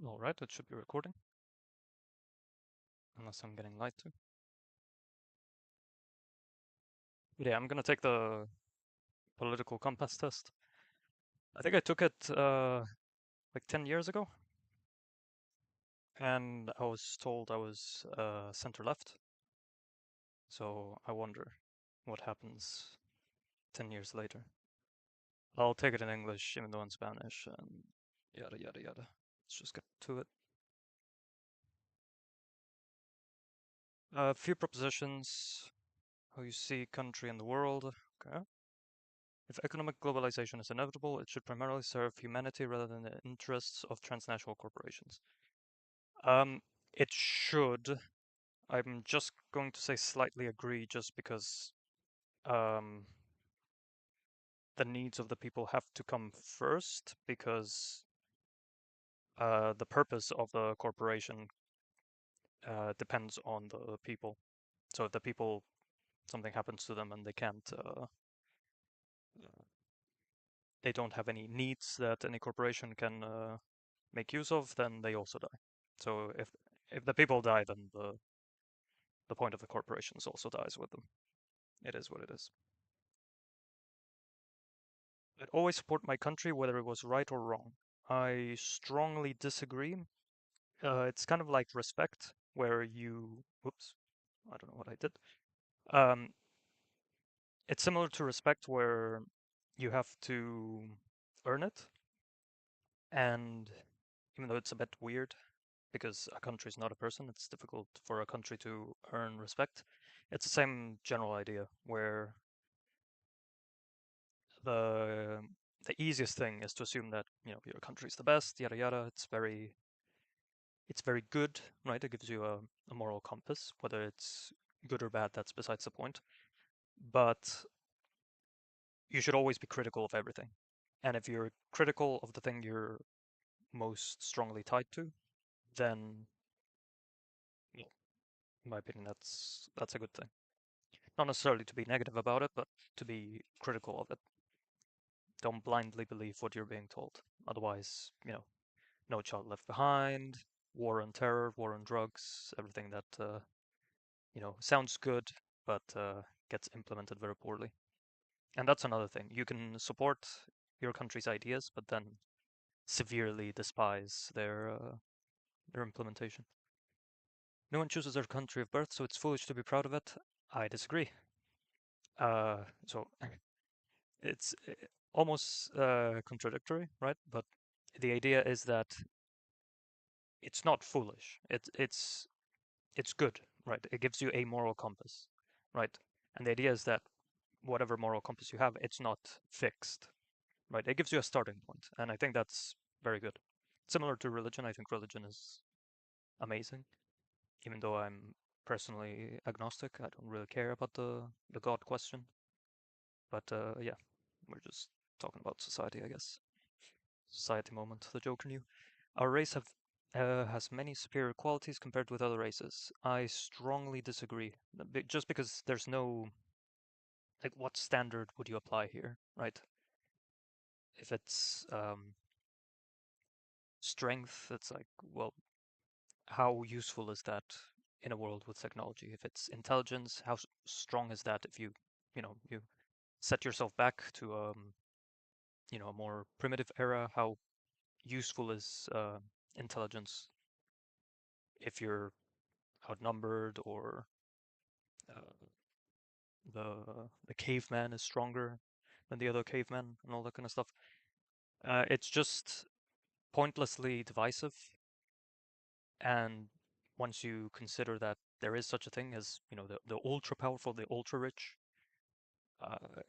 All right, it should be recording, unless I'm getting lied to. But yeah, I'm gonna take the political compass test. I think I took it like 10 years ago, and I was told I was center left. So I wonder what happens 10 years later. I'll take it in English, even though in Spanish, and yada yada yada. Let's just get to it. A few propositions, how you see country in the world. Okay. If economic globalization is inevitable, it should primarily serve humanity rather than the interests of transnational corporations. Um, it should. I'm just going to say slightly agree, just because um, the needs of the people have to come first, because the purpose of the corporation depends on the people. So if the people, something happens to them and they can't, they don't have any needs that any corporation can make use of, then they also die. So if the people die, then the point of the corporations also dies with them. It is what it is. I'd always support my country, whether it was right or wrong. I strongly disagree. It's kind of like respect, where you, whoops, I don't know what I did. Um, it's similar to respect, where you have to earn it, and even though it's a bit weird, because a country is not a person, it's difficult for a country to earn respect. It's the same general idea, where the the easiest thing is to assume that your country is the best, yada yada. It's very good, right? It gives you a moral compass. Whether it's good or bad, that's besides the point. But you should always be critical of everything. And if you're critical of the thing you're most strongly tied to, then, well, in my opinion, that's a good thing. Not necessarily to be negative about it, but to be critical of it. Don't blindly believe what you're being told. Otherwise, No Child Left Behind, War on Terror, War on Drugs, everything that sounds good but gets implemented very poorly. And that's another thing. You can support your country's ideas, but then severely despise their implementation. No one chooses their country of birth, so it's foolish to be proud of it. I disagree. So it's almost contradictory, right? But the idea is that it's not foolish. It's good, right? It gives you a moral compass, right? And the idea is that whatever moral compass you have, it's not fixed, right? It gives you a starting point, and I think that's very good. Similar to religion, I think religion is amazing, even though I'm personally agnostic. I don't really care about the God question, but yeah, we're just talking about society, I guess. Society moment, the Joker knew. Our race has many superior qualities compared with other races. I strongly disagree. Just because there's no, like, what standard would you apply here, right? If it's strength, it's like, well, how useful is that in a world with technology? If it's intelligence, how strong is that if you set yourself back to a more primitive era? How useful is intelligence if you're outnumbered, or uh, the caveman is stronger than the other caveman and all that kind of stuff. It's just pointlessly divisive, and once you consider that there is such a thing as the ultra powerful, the ultra rich, uh,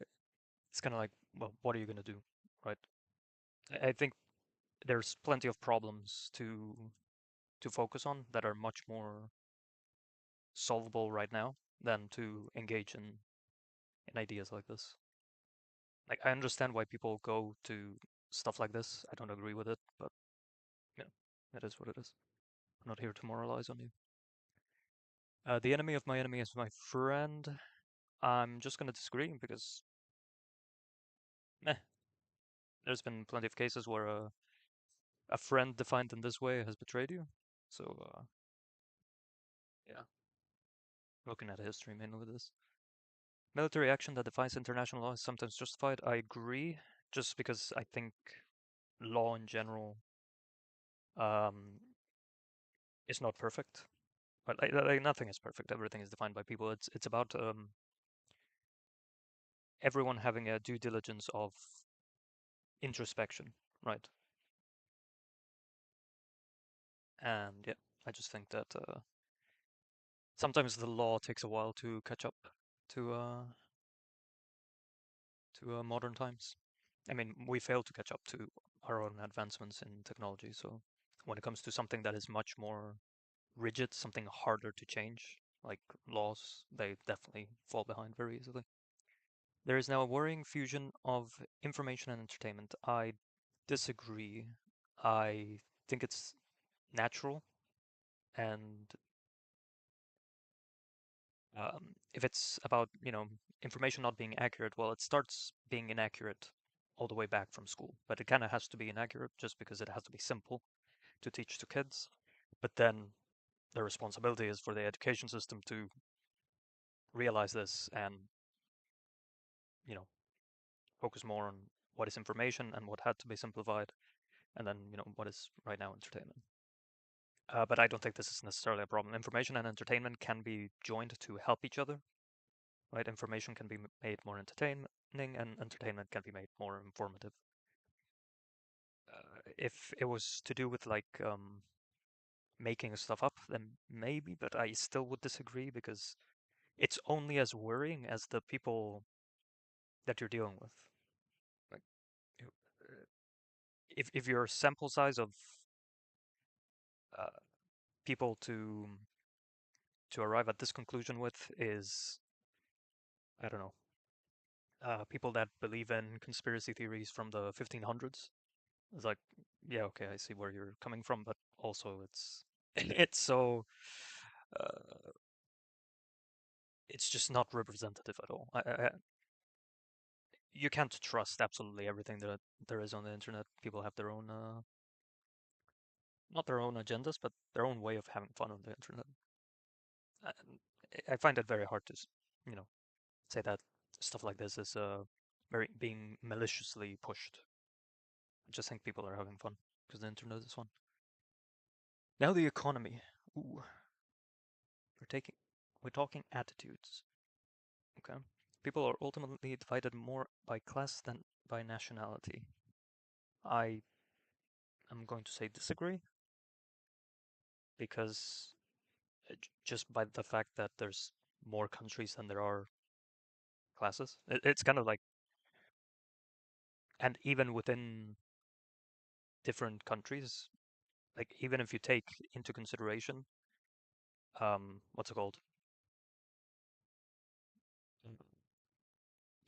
it's kind of like, well, what are you going to do, right? I think there's plenty of problems to focus on that are much more solvable right now than to engage in ideas like this. Like, I understand why people go to stuff like this. I don't agree with it, but you know, it is what it is. I'm not here to moralize on you. The enemy of my enemy is my friend. I'm just gonna disagree because, there's been plenty of cases where a friend defined in this way has betrayed you. So yeah, looking at history mainly with this. Military action that defies international law is sometimes justified. I agree, just because I think law in general um, is not perfect. But nothing is perfect. Everything is defined by people. It's about everyone having a due diligence of introspection, right? And yeah, I just think that sometimes the law takes a while to catch up to modern times. I mean, we fail to catch up to our own advancements in technology. So when it comes to something that is much more rigid, something harder to change, like laws, they definitely fall behind very easily. There is now a worrying fusion of information and entertainment. I disagree. I think it's natural, and if it's about, information not being accurate, well, it starts being inaccurate all the way back from school. But it kind of has to be inaccurate just because it has to be simple to teach to kids. But then the responsibility is for the education system to realize this and, you know, focus more on what is information and what had to be simplified, and then, what is right now entertainment. But I don't think this is necessarily a problem. Information and entertainment can be joined to help each other, right? Information can be made more entertaining, and entertainment can be made more informative. If it was to do with like making stuff up, then maybe, but I still would disagree because it's only as worrying as the people that you're dealing with. Like, if your sample size of uh, people to arrive at this conclusion with is, I don't know, people that believe in conspiracy theories from the 1500s. It's like, yeah, okay, I see where you're coming from, but also it's it's so uh, it's just not representative at all. You can't trust absolutely everything that there is on the internet. People have their own, not their own agendas, but their own way of having fun on the internet. And I find it very hard to, you know, say that stuff like this is very being maliciously pushed. I just think people are having fun because the internet is fun. Now the economy. Ooh, we're taking, we're talking attitudes. Okay, people are ultimately divided more by class than by nationality. I am going to say disagree because just by the fact that there's more countries than there are classes, it's kind of like, and even within different countries, like even if you take into consideration, what's it called?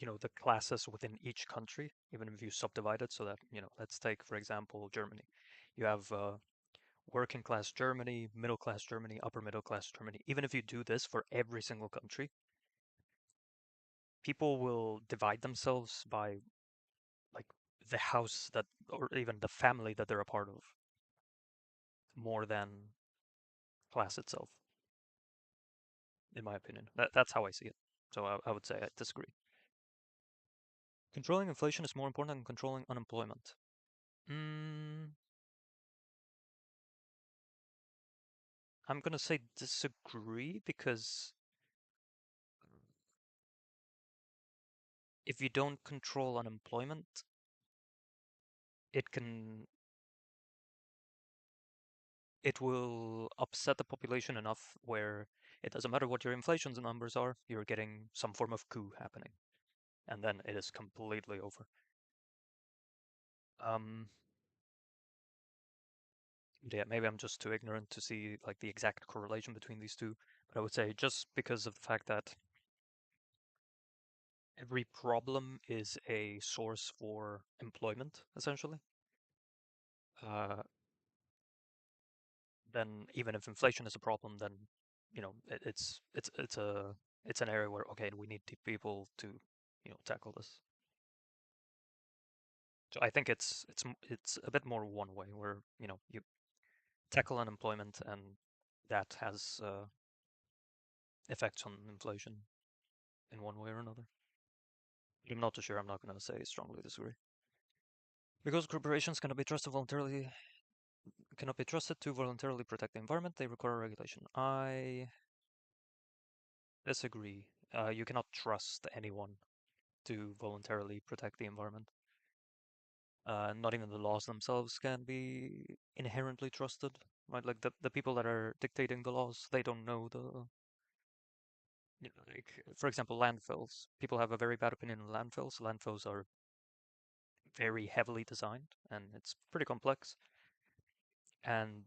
The classes within each country, even if you subdivide it so that, let's take, for example, Germany. You have working class Germany, middle class Germany, upper middle class Germany. Even if you do this for every single country, people will divide themselves by like the house that, or even the family that they're a part of, more than class itself, in my opinion. That's how I see it. So I would say I disagree. Controlling inflation is more important than controlling unemployment. Mm, I'm gonna say disagree because if you don't control unemployment, it can it will upset the population enough where it doesn't matter what your inflation numbers are, you're getting some form of coup happening, and then it is completely over. Um, yeah, maybe I'm just too ignorant to see like the exact correlation between these two, but I would say just because of the fact that every problem is a source for employment, essentially. Uh, then even if inflation is a problem, then it's an area where okay, we need people to tackle this. So I think it's a bit more one way where you tackle unemployment and that has effects on inflation in one way or another. I'm not too sure. I'm not going to say strongly disagree. Because corporations cannot be trusted to voluntarily protect the environment, they require regulation. I disagree. You cannot trust anyone to voluntarily protect the environment. Not even the laws themselves can be inherently trusted, right? Like the people that are dictating the laws, they don't know like, for example, landfills. People have a very bad opinion of landfills. Landfills are very heavily designed and it's pretty complex. And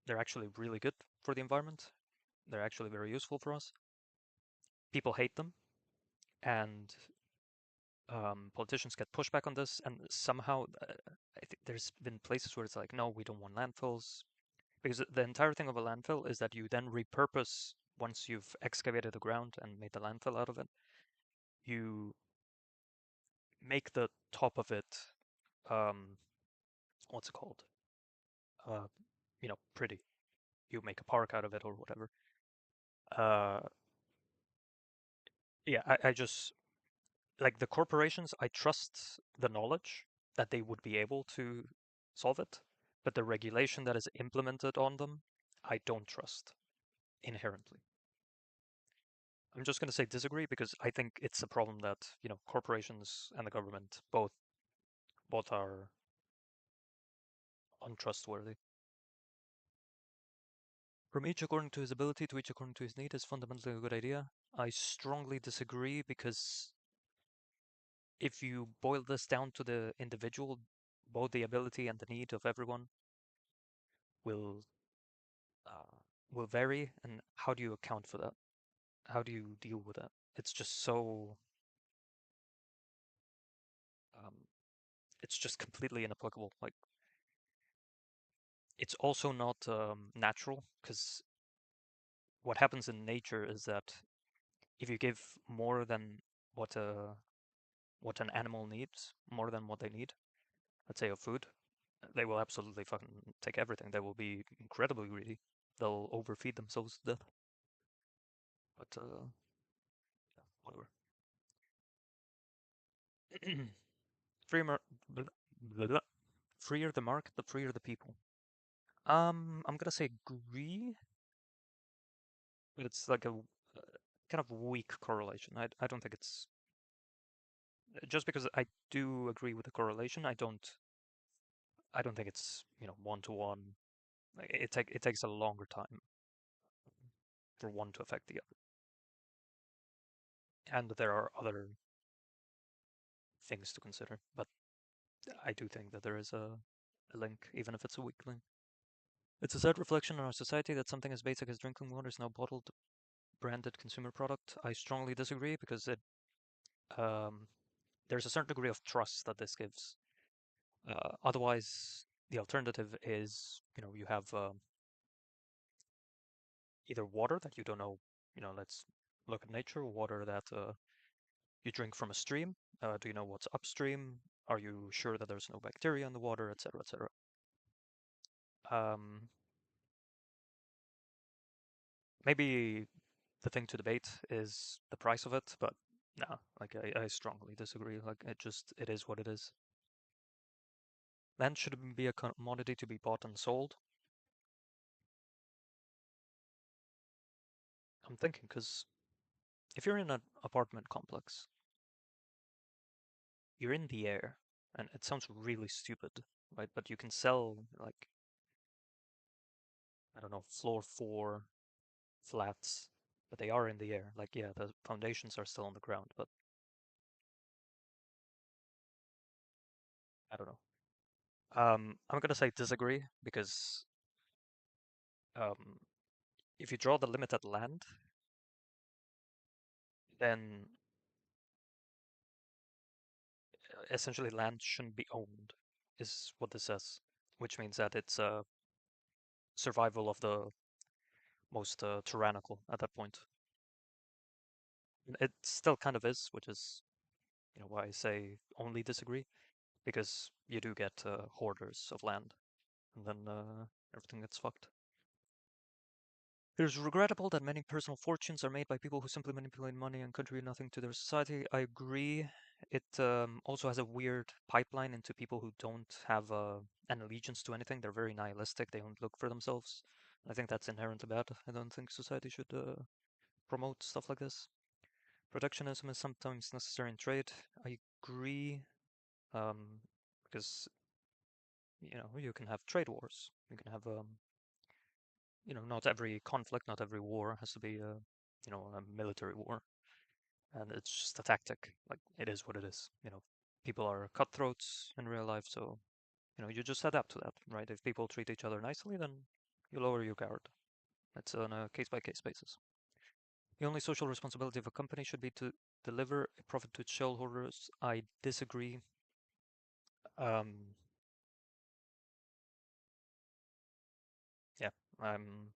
they're actually really good for the environment. They're actually very useful for us. People hate them, and politicians get pushback on this. And somehow, I think there's been places where it's like, no, we don't want landfills, because the entire thing of a landfill is that you then repurpose once you've excavated the ground and made the landfill out of it. You make the top of it, um, what's it called? Uh, pretty. You make a park out of it or whatever. Uh, yeah, I just like the corporations, I trust the knowledge that they would be able to solve it, but the regulation that is implemented on them, I don't trust inherently. I'm just going to say disagree because I think it's a problem that, corporations and the government both are untrustworthy. From each according to his ability to each according to his need is fundamentally a good idea. I strongly disagree because if you boil this down to the individual, both the ability and the need of everyone will uh, will vary, and how do you account for that? How do you deal with that? It's just so um, it's just completely inapplicable. Like it's also not natural because what happens in nature is that if you give more than what a what an animal needs, more than what they need, let's say of food, they will absolutely fucking take everything. They will be incredibly greedy. They'll overfeed themselves to death. But yeah, whatever. Freer, blah, blah, blah. Freer the market, the freer the people. I'm gonna say agree, but it's like a kind of weak correlation. I don't think it's just because I do agree with the correlation. I don't think it's one to one. It takes a longer time for one to affect the other, and there are other things to consider. But I do think that there is a link, even if it's a weak link. It's a sad reflection on our society that something as basic as drinking water is now bottled, branded consumer product. I strongly disagree because um, there's a certain degree of trust that this gives. Otherwise, the alternative is, you have either water that you don't know, let's look at nature, water that you drink from a stream. Do you know what's upstream? Are you sure that there's no bacteria in the water, etc., etc.? Um, maybe the thing to debate is the price of it, but no, like I strongly disagree. Like it is what it is. Land shouldn't be a commodity to be bought and sold. I'm thinking because if you're in an apartment complex, you're in the air, and it sounds really stupid, right? But you can sell like I don't know, floor four flats, but they are in the air. Like yeah, the foundations are still on the ground, but I don't know. I'm gonna say disagree because um, if you draw the limit at land, then essentially land shouldn't be owned, is what this says, which means that it's survival of the most tyrannical at that point. It still kind of is, which is why I say only disagree. because you do get hoarders of land, and then everything gets fucked. It is regrettable that many personal fortunes are made by people who simply manipulate money and contribute nothing to their society. I agree. It also has a weird pipeline into people who don't have an allegiance to anything. They're very nihilistic. They don't look for themselves. I think that's inherently bad. I don't think society should promote stuff like this. Protectionism is sometimes necessary in trade. I agree, um, because you can have trade wars. You can have not every conflict, not every war has to be a military war, and it's just a tactic. Like it is what it is. People are cutthroats in real life, so you just adapt to that, right? If people treat each other nicely, then you lower your guard. It's on a case by case basis. The only social responsibility of a company should be to deliver a profit to its shareholders. I disagree. Um, yeah, I'm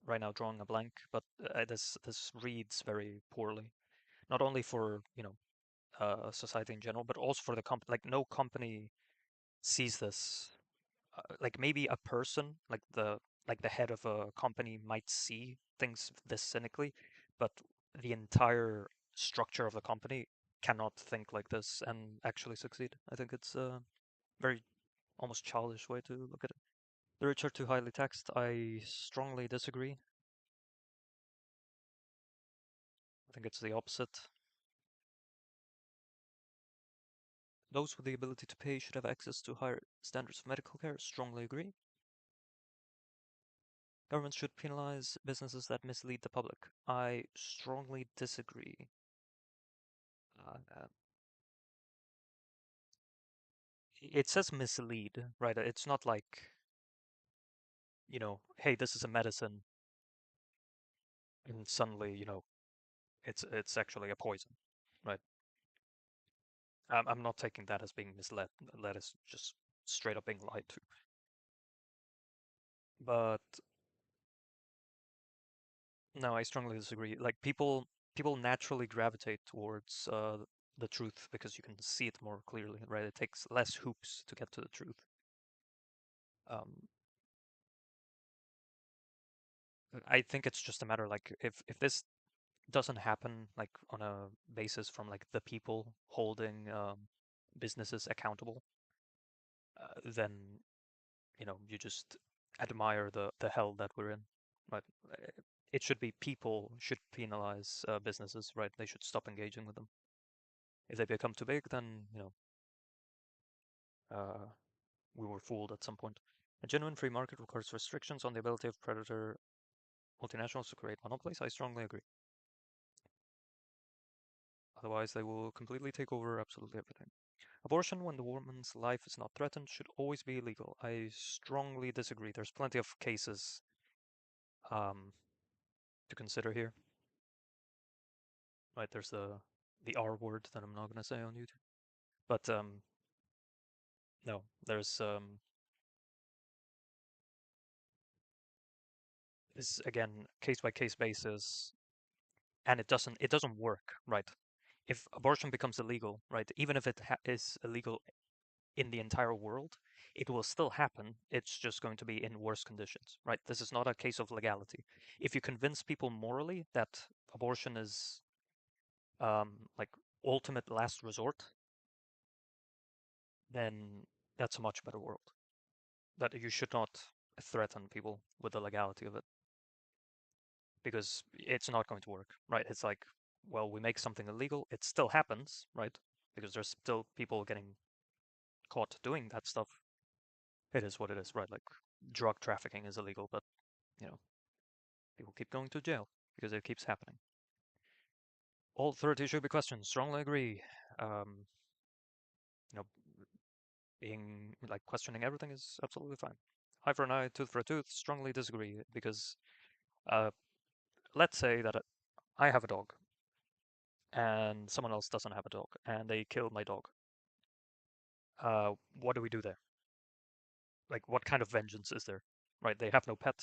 right now drawing a blank, but this reads very poorly. Not only for society in general, but also for the company. Like no company sees this. Like maybe a person, like the head of a company, might see things this cynically, but the entire structure of the company cannot think like this and actually succeed. I think it's a very almost childish way to look at it. The rich are too highly taxed. I strongly disagree. I think it's the opposite. Those with the ability to pay should have access to higher standards of medical care. Strongly agree. Governments should penalize businesses that mislead the public. I strongly disagree. It says mislead, right? It's not like, hey, this is a medicine, and suddenly, it's actually a poison, right? I'm not taking that as being misled. That is just straight up being lied to. But no, I strongly disagree. Like people naturally gravitate towards the truth because you can see it more clearly, right? It takes less hoops to get to the truth. Um, I think it's just a matter like if this doesn't happen like on a basis from like the people holding businesses accountable, then you just admire the hell that we're in, right? It should be people should penalize businesses, right? They should stop engaging with them. If they become too big, then uh, we were fooled at some point. A genuine free market requires restrictions on the ability of predator multinationals to create monopolies. I strongly agree. Otherwise, they will completely take over absolutely everything. Abortion, when the woman's life is not threatened, should always be illegal. I strongly disagree. There's plenty of cases um, to consider here. Right, there's the R word that I'm not gonna say on YouTube. But no, there's this again case by case basis, and it doesn't work, right? If abortion becomes illegal, right, even if it is illegal in the entire world, it will still happen. It's just going to be in worse conditions, right? This is not a case of legality. If you convince people morally that abortion is like ultimate last resort, then that's a much better world. That you should not threaten people with the legality of it because it's not going to work, right? It's like, well, we make something illegal, it still happens, right? Because there's still people getting caught doing that stuff. It is what it is, right? Like drug trafficking is illegal, but you know, people keep going to jail because it keeps happening. All authority should be questioned. Strongly agree. Um, you know, being like questioning everything is absolutely fine. Eye for an eye, tooth for a tooth. Strongly disagree because uh, let's say that I have a dog and someone else doesn't have a dog and they kill my dog. What do we do there? Like, what kind of vengeance is there? Right? They have no pet.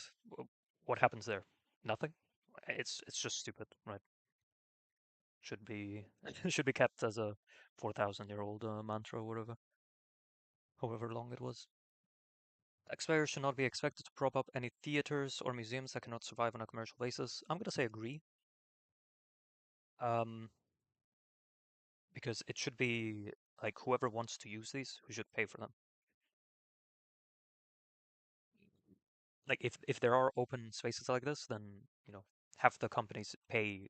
What happens there? Nothing. It's just stupid, right? Should be should be kept as a 4,000-year-old mantra or whatever. however long it was. Taxpayers should not be expected to prop up any theaters or museums that cannot survive on a commercial basis. I'm gonna say agree, um, because it should be like whoever wants to use these who should pay for them. Like if there are open spaces like this, then have the companies pay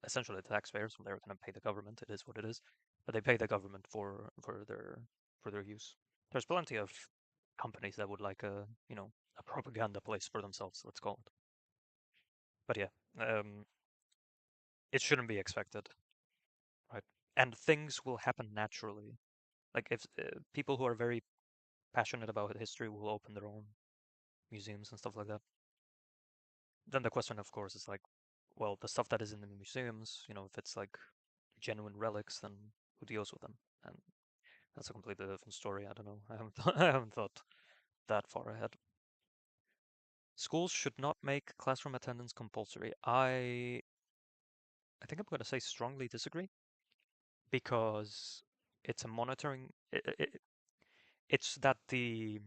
essentially the taxpayers. Well, they're going to pay the government. It is what it is, but they pay the government for their use. There's plenty of companies that would like a propaganda place for themselves. Let's call it. But yeah, it shouldn't be expected, right? And things will happen naturally. Like if people who are very passionate about history will open their own museums and stuff like that. Then the question, of course, is like, well, the stuff that is in the museums, if it's like genuine relics, then who deals with them? And that's a completely different story. I don't know. I haven't I haven't thought that far ahead. Schools should not make classroom attendance compulsory. I think I'm going to say strongly disagree because it's a monitoring. It's that they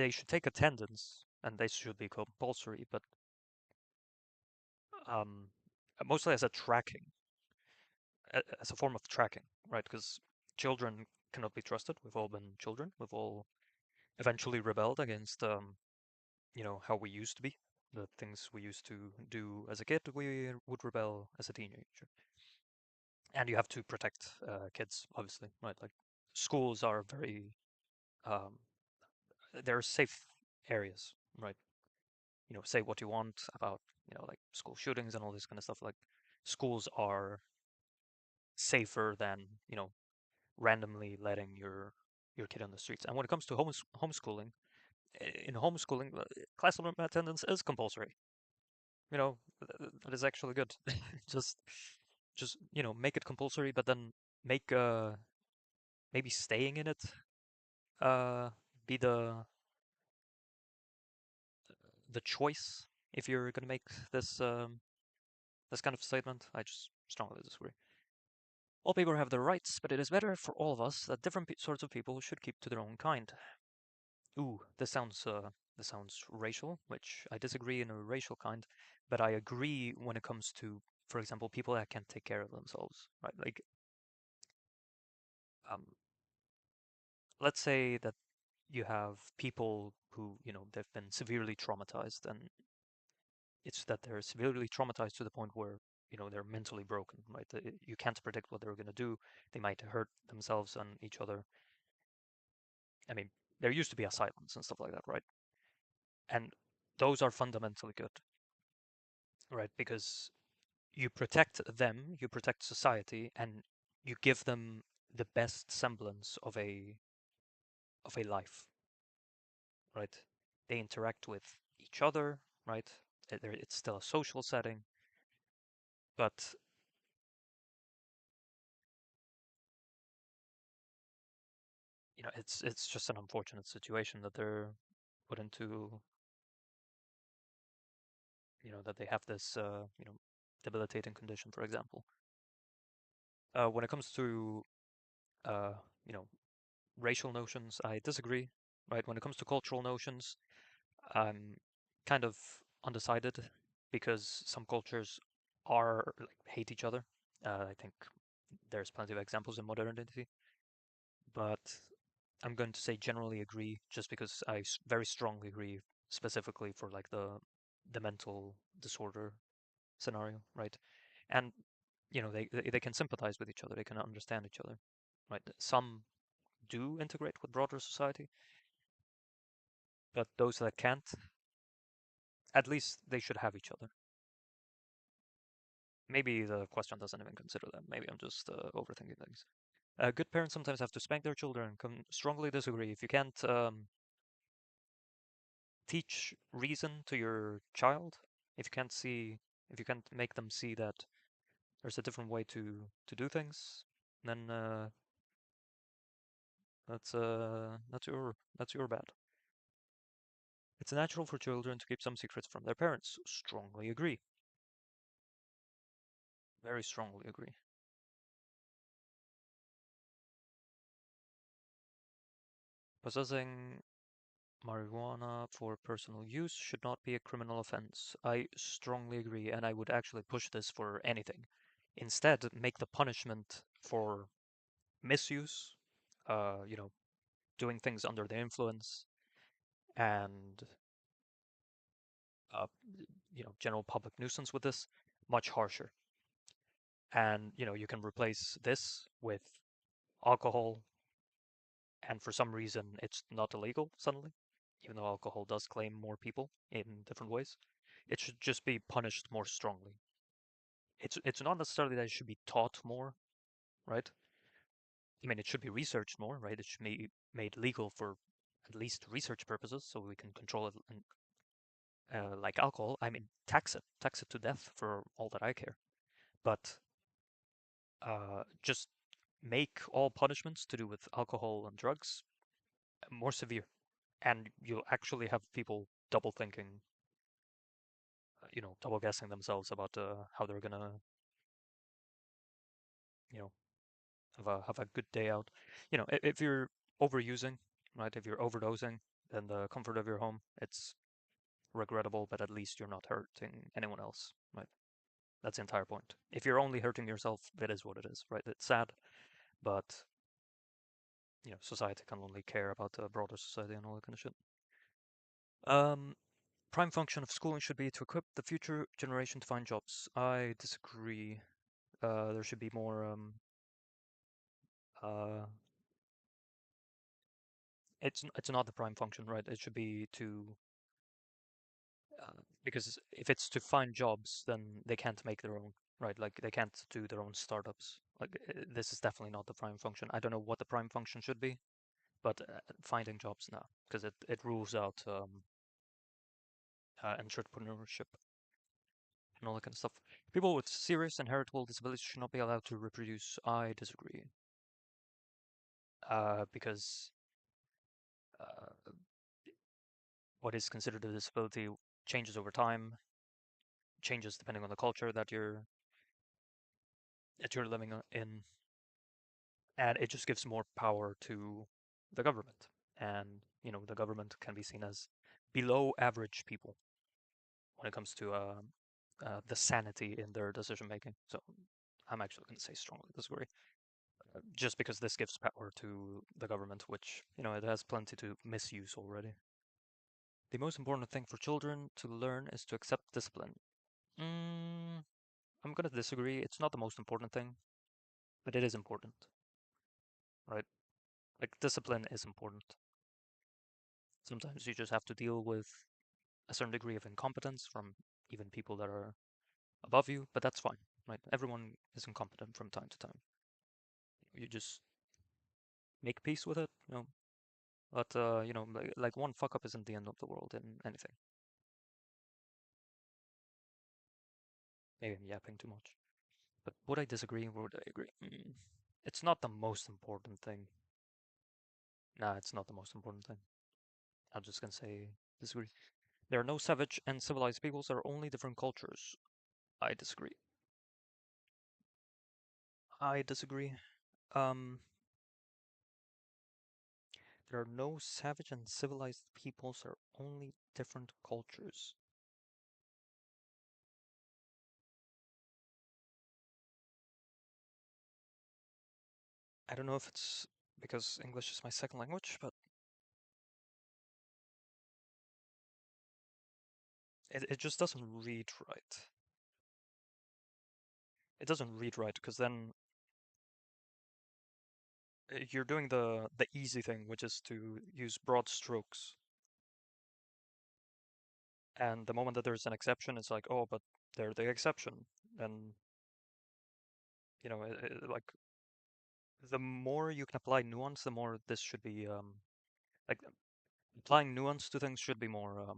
should take attendance and they should be compulsory, but um, mostly as a tracking, as a form of tracking, right? Because children cannot be trusted. We've all been children. We've all eventually rebelled against how we used to be. The things we used to do as a kid, we would rebel as a teenager. And you have to protect kids, obviously, right? Like schools are um, they're safe areas, right? Say what you want about, like school shootings and all this kind of stuff. Like schools are safer than, randomly letting your kid on the streets. And when it comes to homeschooling, in homeschooling, classroom attendance is compulsory. That is actually good. just just make it compulsory, but then make maybe staying in it uh be the choice if you're gonna make this kind of statement. I just strongly disagree. All people have their rights, but it is better for all of us that different sorts of people should keep to their own kind. Ooh, this sounds racial, which I disagree in a racial kind, but I agree when it comes to, for example, people that can't take care of themselves, right? Like, um, let's say that you have people who, they've been severely traumatized, and it's that they're severely traumatized to the point where, they're mentally broken, right? You can't predict what they're going to do. They might hurt themselves and each other. I mean, there used to be asylums and stuff like that, right? And those are fundamentally good, right? Because you protect them, you protect society, and you give them the best semblance of a life, right? They interact with each other, right? It's still a social setting, but it's just an unfortunate situation that they're put into, that they have this, debilitating condition, for example. When it comes to, uh, you know, racial notions, I disagree, right? When it comes to cultural notions, I'm kind of undecided because some cultures are like hate each other. I think there's plenty of examples in modernity, but I'm going to say generally agree just because I very strongly agree specifically for like the mental disorder scenario, right? And they can sympathize with each other, they can understand each other, right? Some do integrate with broader society, but those that can't, at least they should have each other. Maybe the question doesn't even consider that. Maybe I'm just overthinking things. Good parents sometimes have to spank their children. Strongly disagree. If you can't teach reason to your child, if you can't see, if you can't make them see that there's a different way to do things, then that's your bad. It's natural for children to keep some secrets from their parents. Strongly agree. Very strongly agree. Possessing marijuana for personal use should not be a criminal offense. I strongly agree, and I would actually push this for anything. Instead, make the punishment for misuse, you know, doing things under the influence, and uh, general public nuisance with this much harsher. And you can replace this with alcohol, and for some reason it's not illegal suddenly, even though alcohol does claim more people in different ways. It should just be punished more strongly. It's not necessarily that it should be taught more, right? I mean, it should be researched more, right? It should be made legal for at least research purposes, so we can control it. And like alcohol, I mean, tax it to death for all that I care. But just make all punishments to do with alcohol and drugs more severe, and you'll actually have people double thinking, double guessing themselves about how they're gonna, you know, have a good day out. If you're overusing, right? If you're overdosing, then the comfort of your home, it's regrettable, but at least you're not hurting anyone else, right? That's the entire point. If you're only hurting yourself, it is what it is, right? It's sad, but society can only care about the broader society and all that kind of shit. Um, Prime function of schooling should be to equip the future generation to find jobs. I disagree. There should be more. Uh, it's not the prime function, right? It should be to because if it's to find jobs, then they can't make their own, right? Like they can't do their own startups. Like this is definitely not the prime function. I don't know what the prime function should be, but finding jobs now, because it rules out entrepreneurship and all that kind of stuff. People with serious inheritable disabilities should not be allowed to reproduce. I disagree. Because uh, what is considered a disability changes over time, changes depending on the culture that you're living in, and it just gives more power to the government. And the government can be seen as below average people when it comes to the sanity in their decision making. So I'm actually going to say strongly disagree, just because this gives power to the government, which it has plenty to misuse already. The most important thing for children to learn is to accept discipline. Mm, I'm gonna disagree. It's not the most important thing, but it is important, right? Like discipline is important. Sometimes you just have to deal with a certain degree of incompetence from even people that are above you, but that's fine, right? Everyone is incompetent from time to time. You just make peace with it, But like one fuck up isn't the end of the world in anything. Maybe I'm yapping too much. But would I disagree or would I agree? It's not the most important thing. Nah, it's not the most important thing. I'm just gonna say disagree. There are no savage and civilized peoples, there are only different cultures. I disagree. I disagree. Um, there are no savage and civilized peoples, there are only different cultures. I don't know if it's because English is my second language, but it just doesn't read right. It doesn't read right because then you're doing the easy thing, which is to use broad strokes. And the moment that there's an exception, it's like, oh, but they're the exception. And like the more you can apply nuance, the more this should be like applying nuance to things should be more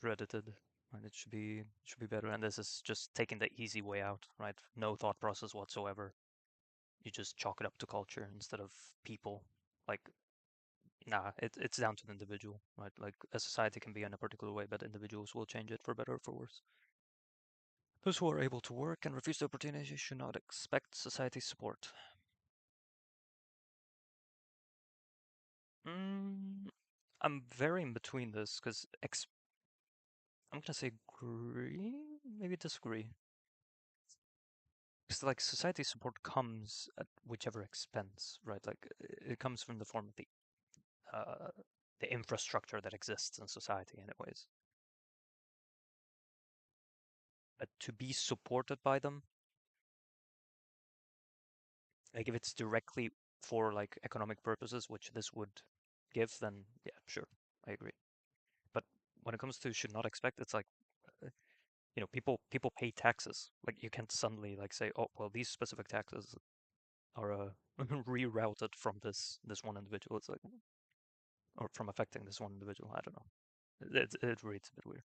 credited, and it should be better. And this is just taking the easy way out, right? No thought process whatsoever. You just chalk it up to culture instead of people. Like, nah, it's down to the individual, right? Like a society can be in a particular way, but individuals will change it for better or for worse. Those who are able to work and refuse the opportunity should not expect society's support. Mm, I'm very in between this because I'm gonna say agree, maybe disagree. Because like society support comes at whichever expense, right? Like it comes from the form of uh, the infrastructure that exists in society, anyways. But to be supported by them, like if it's directly for like economic purposes, which this would give, then yeah, sure, I agree. But when it comes to should not expect, it's like uh, people pay taxes. Like you can't suddenly like say, oh well, these specific taxes are rerouted from this one individual. It's like or from affecting this one individual. I don't know. It reads a bit weird.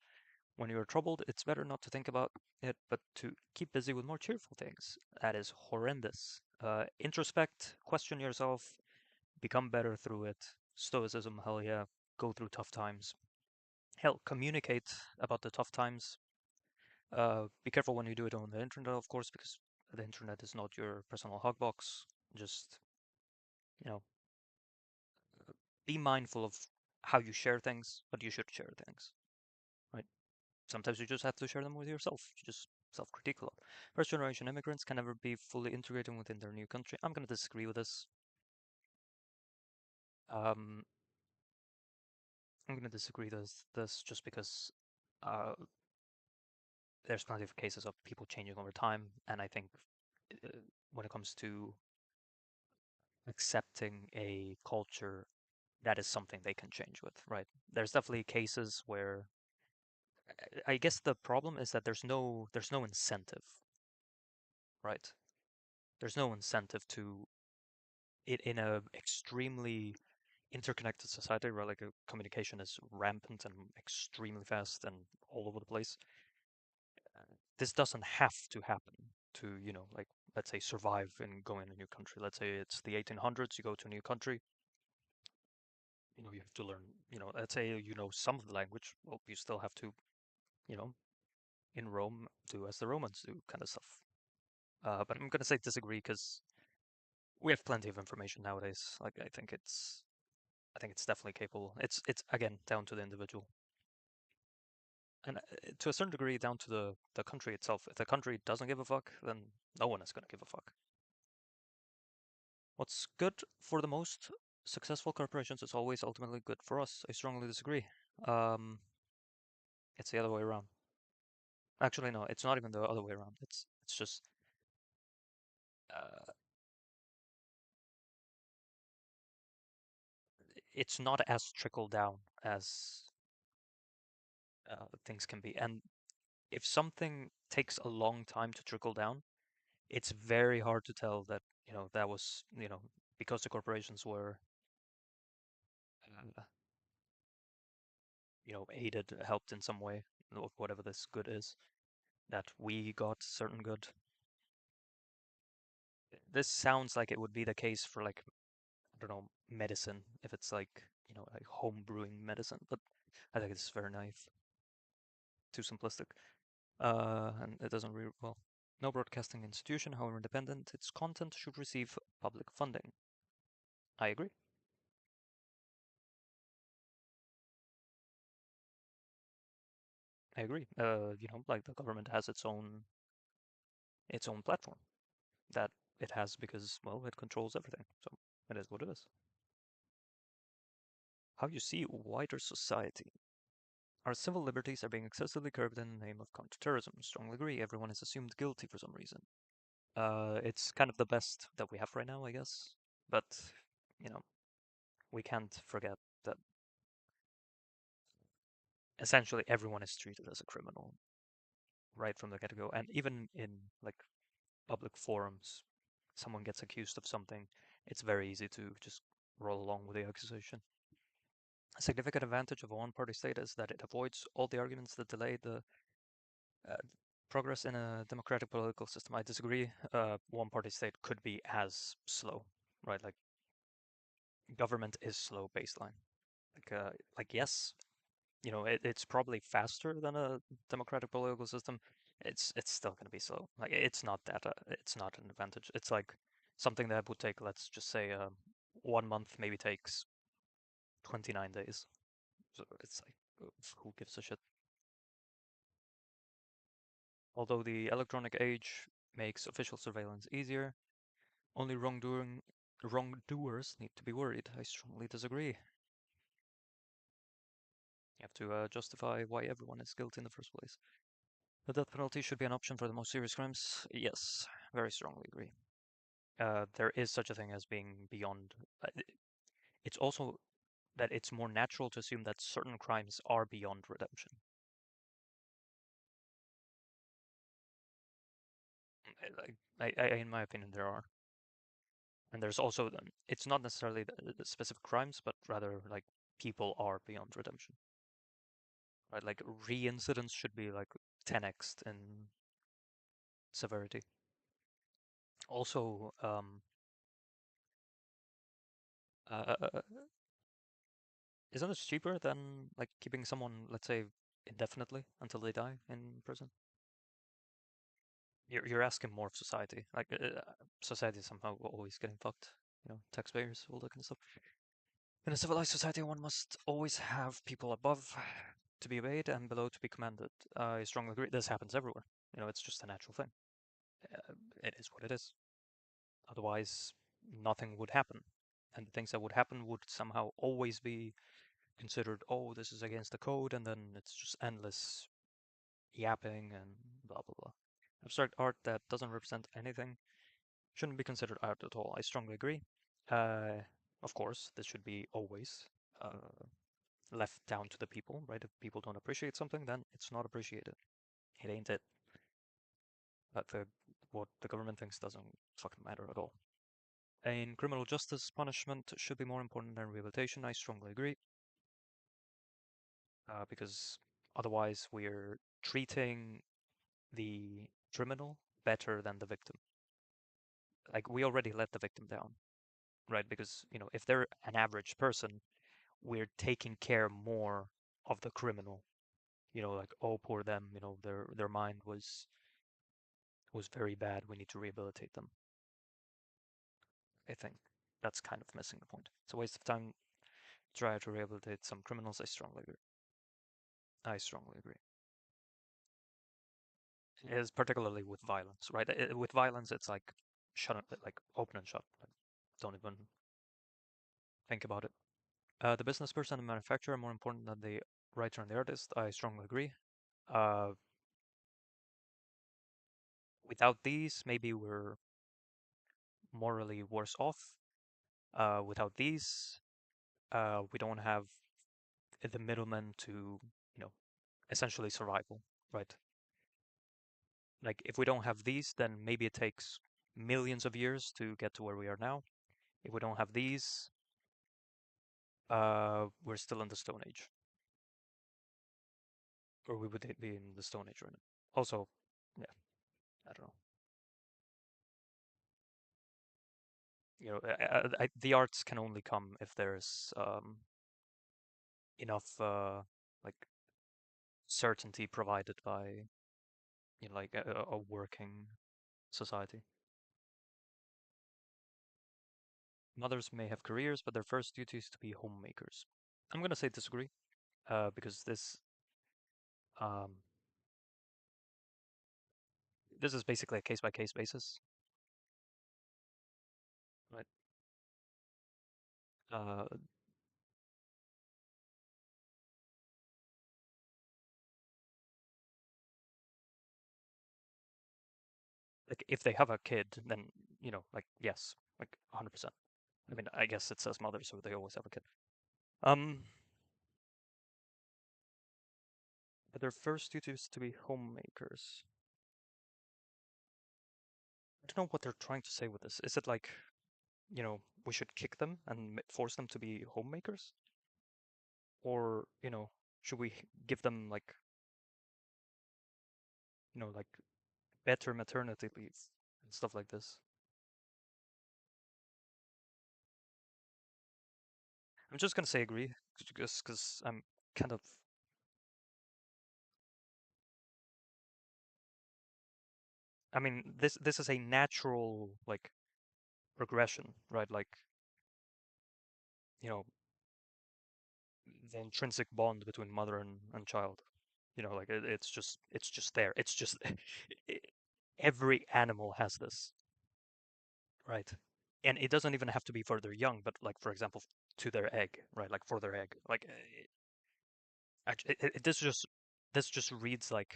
When you're troubled, it's better not to think about it, but to keep busy with more cheerful things. That is horrendous. Introspect, question yourself, become better through it. Stoicism, hell yeah. Go through tough times. Hell, communicate about the tough times. Be careful when you do it on the internet, of course, because the internet is not your personal hug box. Just, you know, be mindful of how you share things, but you should share things, right? Sometimes you just have to share them with yourself. You just self-critique a lot. First generation immigrants can never be fully integrated within their new country. I'm going to disagree with this. Um, I'm going to disagree with this just because uh, there's plenty of cases of people changing over time, and I think uh, when it comes to accepting a culture, that is something they can change with, right? There's definitely cases where I guess the problem is that there's no incentive, right? There's no incentive to it in a extremely interconnected society where like communication is rampant and extremely fast and all over the place. This doesn't have to happen to, like let's say survive in going in a new country. Let's say it's the 1800s, you go to a new country, you have to learn, let's say you know some of the language, well, you still have to, you know, in Rome do as the Romans do kind of stuff. But I'm gonna say disagree because we have plenty of information nowadays. Like I think it's definitely capable. It's again down to the individual, and to a certain degree down to the country itself. If the country doesn't give a fuck, then no one is gonna give a fuck. What's good for the most successful corporations is always ultimately good for us. I strongly disagree. Um, it's the other way around. Actually, no, it's not even the other way around. It's just uh, it's not as trickle down as things can be. And if something takes a long time to trickle down, it's very hard to tell that that was because the corporations were uh, aided, helped in some way, whatever this good is, that we got certain good. This sounds like it would be the case for like I don't know medicine if it's like like home brewing medicine, but I think it's very naive, too simplistic, and it doesn't really well. No broadcasting institution, however independent, its content should receive public funding. I agree. I agree. Like the government has its own platform that it has because, well, it controls everything. So it is what it is. How you see wider society. Our civil liberties are being excessively curbed in the name of counterterrorism. Strongly agree. Everyone is assumed guilty for some reason. It's kind of the best that we have right now, I guess. But, you know, we can't forget that essentially everyone is treated as a criminal right from the get-go. And even in like public forums, someone gets accused of something, it's very easy to just roll along with the accusation. A significant advantage of a one-party state is that it avoids all the arguments that delay the uh, progress in a democratic political system. I disagree. One-party state could be as slow, right? Like government is slow baseline. Like yes, it's probably faster than a democratic political system. It's still going to be slow. Like it's not that. It's not an advantage. It's like something that would take, let's just say, 1 month maybe takes 29 days. So it's like, who gives a shit? Although the electronic age makes official surveillance easier, only wrongdoers need to be worried. I strongly disagree. You have to justify why everyone is guilty in the first place. The death penalty should be an option for the most serious crimes. Yes, very strongly agree. There is such a thing as being beyond. It's also that it's more natural to assume that certain crimes are beyond redemption. In my opinion, there are. And there's also, it's not necessarily the specific crimes, but rather like people are beyond redemption, right? Like reincidents should be like 10x in severity. Also, uh, isn't this cheaper than like keeping someone, let's say, indefinitely until they die in prison? You're asking more of society. Like society is somehow always getting fucked. Taxpayers, all that kind of stuff. In a civilized society, one must always have people above to be obeyed and below to be commanded. I strongly agree. This happens everywhere. It's just a natural thing. It is what it is. Otherwise, nothing would happen. And the things that would happen would somehow always be considered, oh, this is against the code, and then it's just endless yapping and blah, blah, blah. Abstract art that doesn't represent anything shouldn't be considered art at all. I strongly agree. Uh, of course, this should be always left down to the people, right? If people don't appreciate something, then it's not appreciated. It ain't it. But what the government thinks doesn't fucking matter at all. In criminal justice, punishment should be more important than rehabilitation. I strongly agree, because otherwise we're treating the criminal better than the victim. Like we already let the victim down, right? Because if they're an average person, we're taking care more of the criminal. Like, oh, poor them. Their mind was very bad. We need to rehabilitate them. I think that's kind of missing the point. It's a waste of time to try to rehabilitate some criminals. I strongly agree. I strongly agree. It is particularly with violence, right? With violence, it's like shut up, like open and shut. Like, don't even think about it. The business person and manufacturer are more important than the writer and the artist. I strongly agree. Uh, Without these, maybe we're morally worse off. Without these, we don't have the middlemen to, essentially survival, right? Like if we don't have these, then maybe it takes millions of years to get to where we are now. If we don't have these, we're still in the Stone Age, or we would be in the Stone Age right now. Also, yeah, I don't know. The arts can only come if there's enough like certainty provided by like a working society. Mothers may have careers, but their first duty is to be homemakers. I'm gonna say disagree, because um, this is basically a case by case basis, right? Uh, like if they have a kid, then like yes, like 100%. I mean, I guess it says mother, so they always have a kid. Um, but their first duty is to be homemakers. I don't know what they're trying to say with this. Is it like, we should kick them and force them to be homemakers? Or, should we give them like, like better maternity leave and stuff like this? I'm just gonna say agree, just because I'm kind of. I mean, this is a natural like progression, right? Like, you know, the intrinsic bond between mother and child. You know, like it's just there. It's just every animal has this, right? And it doesn't even have to be for their young, but like for example, to their egg, right? Like for their egg, like this just reads like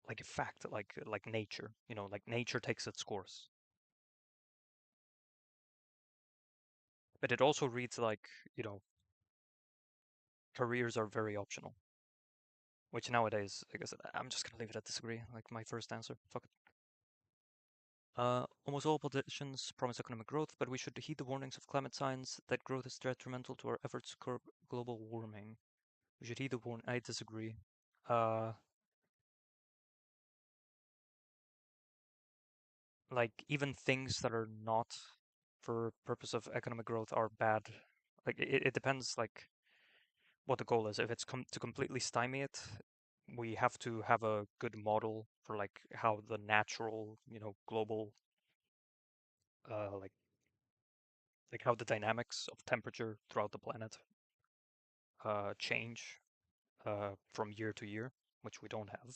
a fact, like nature. You know, like nature takes its course, but it also reads like careers are very optional, which nowadays, I guess I'm just gonna leave it at disagree. Like my first answer. Fuck it. Almost all politicians promise economic growth, but we should heed the warnings of climate science that growth is detrimental to our efforts to curb global warming. We should heed the warning. I disagree. Uh, like even things that are not for purpose of economic growth are bad. Like it depends like what the goal is. If it's to completely stymie it, we have to have a good model for like how the natural, global, like how the dynamics of temperature throughout the planet change from year to year, which we don't have.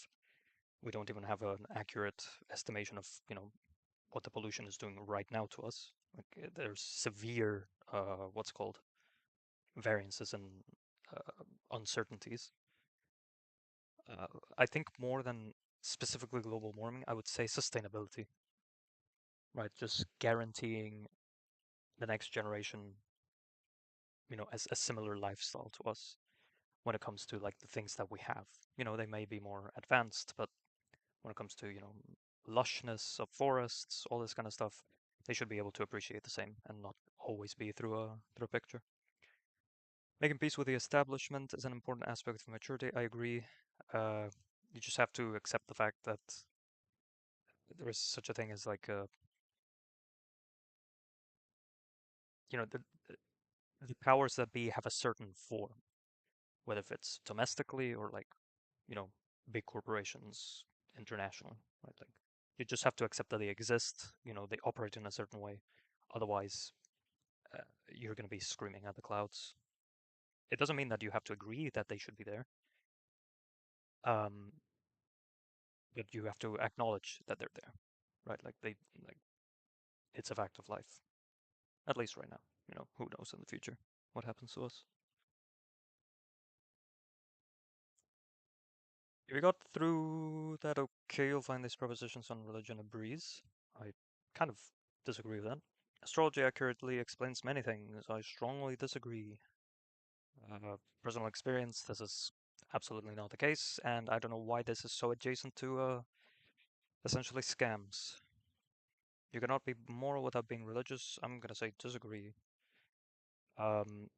We don't even have an accurate estimation of, what the pollution is doing right now to us. Like there's severe, what's called variances and uncertainties. Uh, I think more than specifically global warming, I would say sustainability, right? Just guaranteeing the next generation, as a similar lifestyle to us when it comes to like the things that we have. They may be more advanced, but when it comes to, lushness of forests, all this kind of stuff, they should be able to appreciate the same and not always be through a picture. Making peace with the establishment is an important aspect of maturity. I agree. Uh, you just have to accept the fact that there is such a thing as like the powers that be have a certain form, whether if it's domestically or like you know big corporations internationally, right? Like you just have to accept that they exist. They operate in a certain way. Otherwise, you're going to be screaming at the clouds. It doesn't mean that you have to agree that they should be there, um, but you have to acknowledge that they're there, right? Like it's a fact of life, at least right now. Who knows in the future what happens to us? If you got through that okay, you'll find these propositions on religion a breeze. I kind of disagree with that. Astrology accurately explains many things. I strongly disagree. Personal experience, this is absolutely not the case, and I don't know why this is so adjacent to essentially scams. You cannot be moral without being religious. I'm gonna say disagree. Um,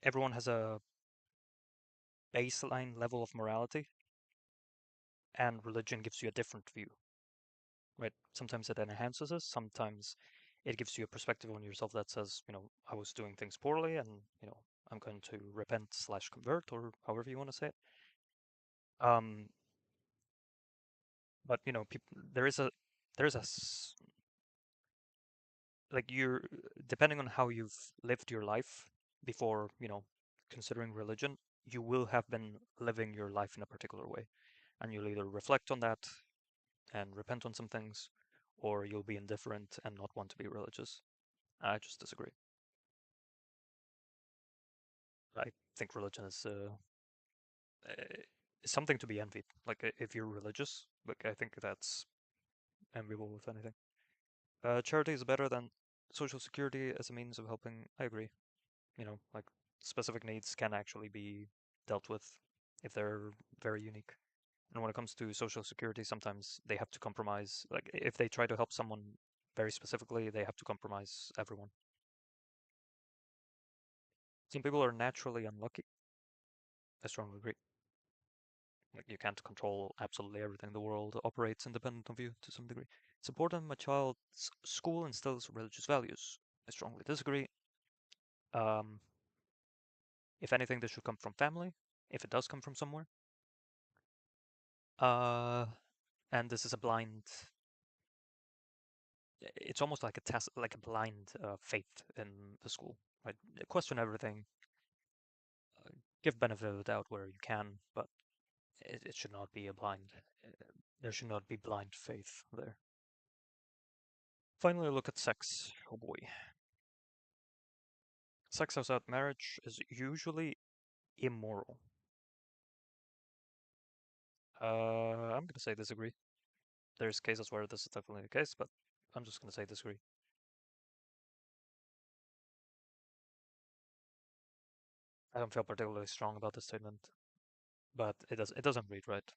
Everyone has a baseline level of morality, and religion gives you a different view, right? Sometimes it enhances us, sometimes it gives you a perspective on yourself that says, I was doing things poorly and, I'm going to repent slash convert or however you want to say it. Um, but people, like you're depending on how you've lived your life before, considering religion, you will have been living your life in a particular way, and you'll either reflect on that and repent on some things, or you'll be indifferent and not want to be religious. I just disagree. I think religion is something to be envied. Like if you're religious, like I think that's enviable with anything. Charity is better than social security as a means of helping. I agree. Like specific needs can actually be dealt with if they're very unique. And when it comes to social security, sometimes they have to compromise. Like if they try to help someone very specifically, they have to compromise everyone. Some people are naturally unlucky. I strongly agree. Like you can't control absolutely everything. The world operates independent of you to some degree. It's important my child's school instills religious values. I strongly disagree. Um, if anything, this should come from family, if it does come from somewhere. Uh, and this is a blind. It's almost like a test, like a blind faith in the school, right? Question everything. give benefit of the doubt where you can, but it should not be a blind. There should not be blind faith there. Finally, look at sex. Oh boy. Sex outside marriage is usually immoral. I'm gonna say disagree. There's cases where this is definitely the case, but I'm just gonna say disagree. I don't feel particularly strong about this statement, but it doesn't read right.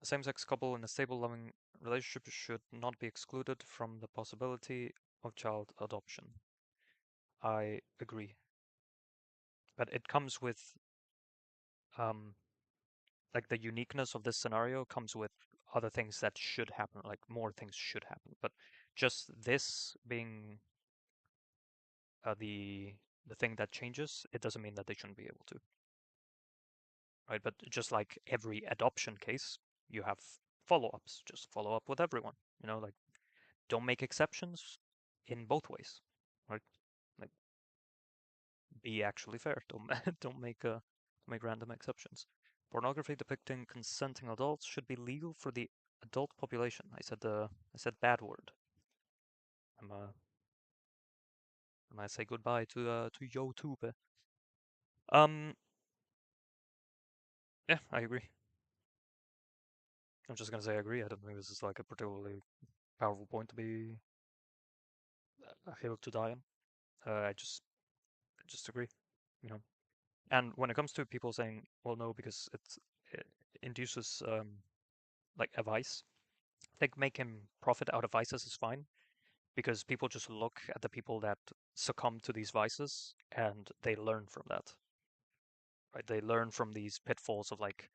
A same-sex couple in a stable, loving relationship should not be excluded from the possibility of child adoption. I agree, but it comes with um, like the uniqueness of this scenario comes with other things that should happen, like more things should happen. But just this being the thing that changes, it doesn't mean that they shouldn't be able to, right? But just like every adoption case, you have follow-ups. Just follow up with everyone. Like don't make exceptions in both ways, right? Like be actually fair. Don't don't make random exceptions. Pornography depicting consenting adults should be legal for the adult population. I said bad word. I'm I say goodbye to YouTube. Um, yeah, I agree. I'm just gonna say I agree. I don't think this is like a particularly powerful point to be a hill to die on. I just agree. You know. And when it comes to people saying, well, no, because it induces like a vice, I think making profit out of vices is fine because people just look at the people that succumb to these vices and they learn from that, right? They learn from these pitfalls of like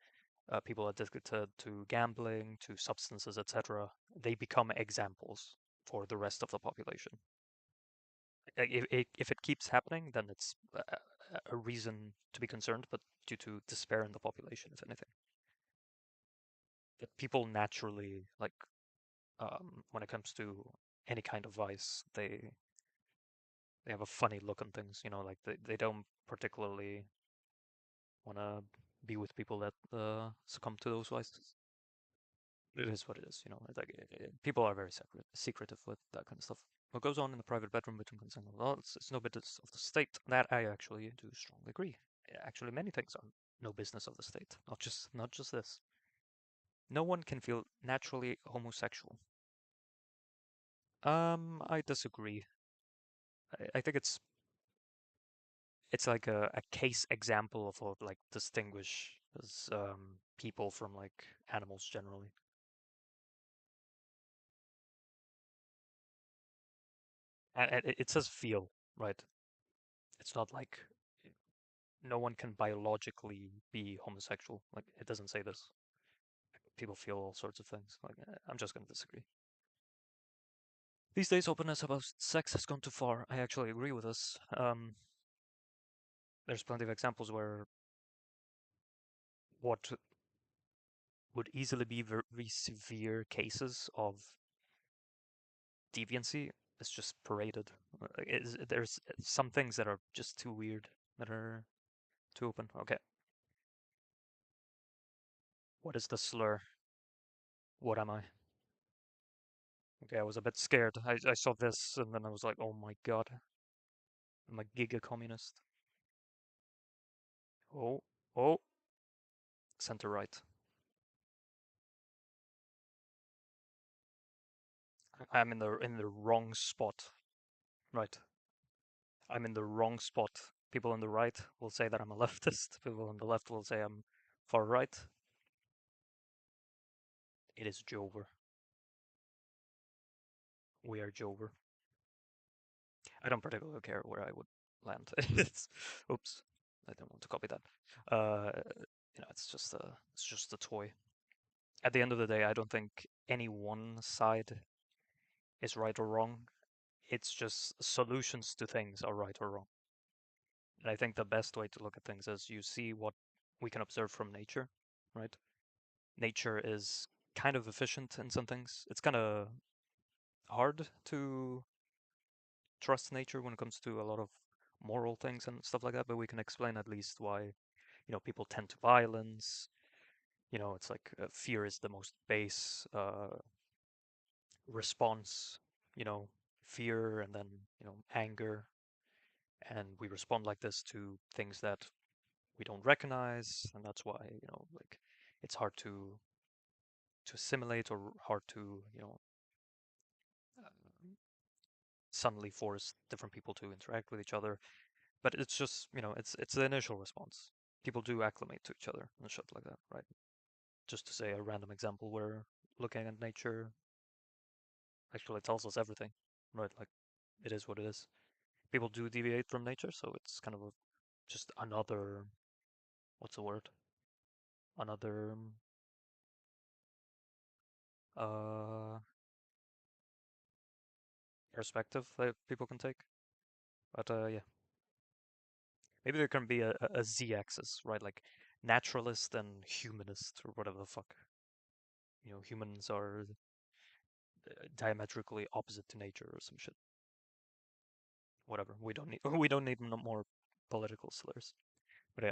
people addicted to gambling, to substances, etc. They become examples for the rest of the population. If it keeps happening, then it's a reason to be concerned, but due to despair in the population, if anything. That people naturally, like, when it comes to any kind of vice, they have a funny look on things, like they don't particularly want to be with people that succumb to those vices. It is what it is, people are very secretive with that kind of stuff. What goes on in the private bedroom between consenting adults is no business of the state. That I actually do strongly agree. Actually, many things are no business of the state, not just this. No one can feel naturally homosexual. I disagree. I think it's like a case example of what like distinguishes people from like animals generally. And it says feel, right? It's not like no one can biologically be homosexual. Like it doesn't say this. People feel all sorts of things. Like I'm just gonna disagree. These days, openness about sex has gone too far. I actually agree with this. There's plenty of examples where what would easily be very severe cases of deviancy is just paraded. There's some things that are just too weird, that are too open. Okay, what is the slur? What am I? Okay, I was a bit scared. I saw this and then I was like, oh my god, I'm a giga communist. Oh, oh, center right. I'm in the wrong spot. Right. I'm in the wrong spot. People on the right will say that I'm a leftist. People on the left will say I'm far right. It is Jover. We are Jover. I don't particularly care where I would land. Oops, I don't want to copy that. Uh, it's just a toy. At the end of the day, I don't think any one side is right or wrong. It's just solutions to things are right or wrong. And I think the best way to look at things is you see what we can observe from nature, right? Nature is kind of efficient in some things. It's kind of hard to trust nature when it comes to a lot of moral things and stuff like that, but we can explain at least why, people tend to violence. It's like fear is the most base response, you know, fear and then, anger. And we respond like this to things that we don't recognize, and that's why, like it's hard to assimilate or hard to, uh, suddenly force different people to interact with each other. But it's just, it's the initial response. People do acclimate to each other and shit like that, right? Just to say a random example where looking at nature actually tells us everything, right? Like it is what it is. People do deviate from nature, so it's kind of just another, what's the word? Another uh perspective that people can take. But yeah, maybe there can be a z-axis, right? Like naturalist and humanist or whatever the fuck. Humans are diametrically opposite to nature or some shit. Whatever. We don't need we don't need no more political slurs. But yeah.